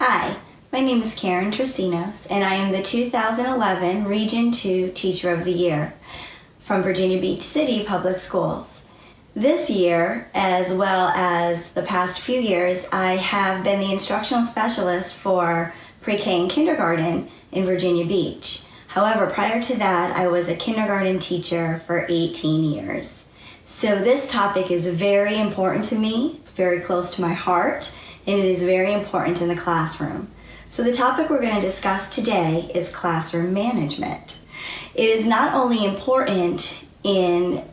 Hi, my name is Karen Trasinos, and I am the 2011 Region 2 Teacher of the Year from Virginia Beach City Public Schools. This year, as well as the past few years, I have been the instructional specialist for pre-K and kindergarten in Virginia Beach. However, prior to that, I was a kindergarten teacher for 18 years. So this topic is very important to me. It's very close to my heart, and it is very important in the classroom. So the topic we're going to discuss today is classroom management. It is not only important in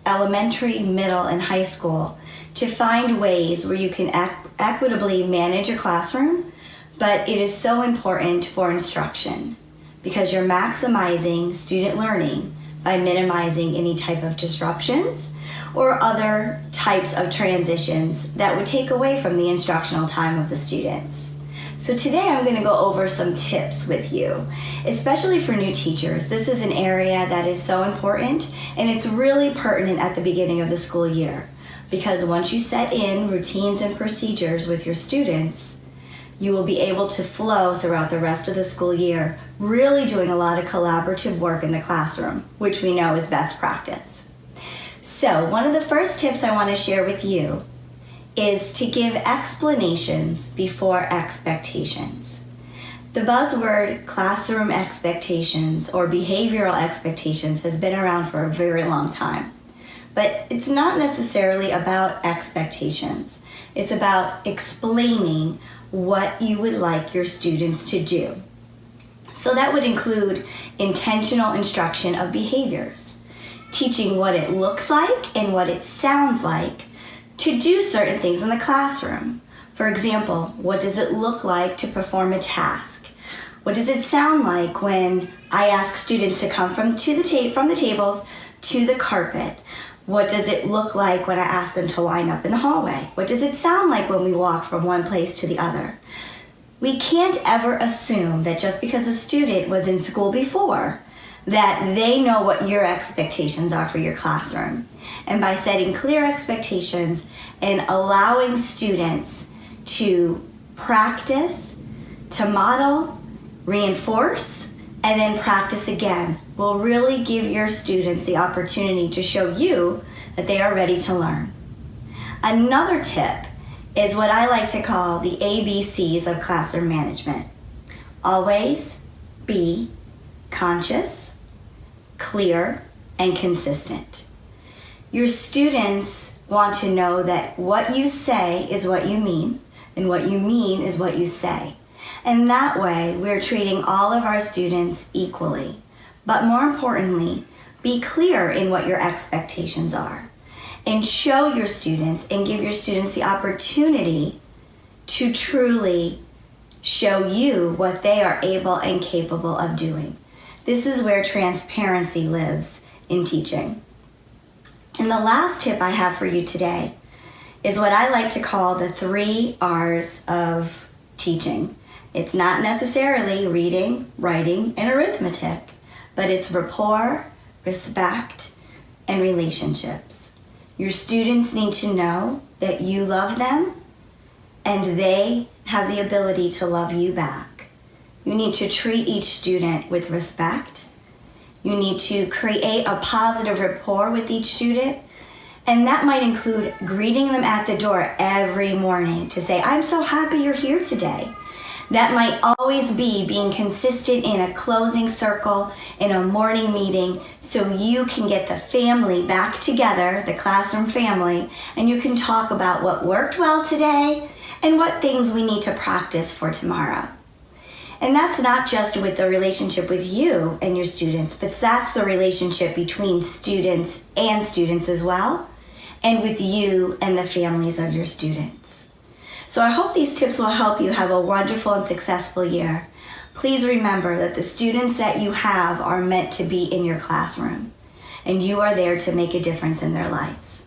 elementary, middle, and high school to find ways where you can equitably manage your classroom, but it is so important for instruction because you're maximizing student learning by minimizing any type of disruptions or other types of transitions that would take away from the instructional time of the students. So today I'm going to go over some tips with you, especially for new teachers. This is an area that is so important, and it's really pertinent at the beginning of the school year because once you set in routines and procedures with your students, you will be able to flow throughout the rest of the school year, really doing a lot of collaborative work in the classroom, which we know is best practice. So one of the first tips I want to share with you is to give explanations before expectations. The buzzword classroom expectations or behavioral expectations has been around for a very long time, but it's not necessarily about expectations. It's about explaining what you would like your students to do. So that would include intentional instruction of behaviors, teaching what it looks like and what it sounds like to do certain things in the classroom. For example, what does it look like to perform a task? What does it sound like when I ask students to come from the tables to the carpet? What does it look like when I ask them to line up in the hallway? What does it sound like when we walk from one place to the other? We can't ever assume that just because a student was in school before, that they know what your expectations are for your classroom. And by setting clear expectations and allowing students to practice, to model, reinforce, and then practice again will really give your students the opportunity to show you that they are ready to learn. Another tip is what I like to call the ABCs of classroom management. Always be conscious, clear, and consistent. Your students want to know that what you say is what you mean, and what you mean is what you say. And that way, we're treating all of our students equally. But more importantly, be clear in what your expectations are, and show your students and give your students the opportunity to truly show you what they are able and capable of doing. This is where transparency lives in teaching. And the last tip I have for you today is what I like to call the 3 R's of teaching. It's not necessarily reading, writing, and arithmetic, but it's rapport, respect, and relationships. Your students need to know that you love them and they have the ability to love you back. You need to treat each student with respect. You need to create a positive rapport with each student, and that might include greeting them at the door every morning to say, "I'm so happy you're here today." That might always be being consistent in a closing circle in a morning meeting so you can get the family back together, the classroom family, and you can talk about what worked well today and what things we need to practice for tomorrow. And that's not just with the relationship with you and your students, but that's the relationship between students and students as well, and with you and the families of your students. So I hope these tips will help you have a wonderful and successful year. Please remember that the students that you have are meant to be in your classroom, and you are there to make a difference in their lives.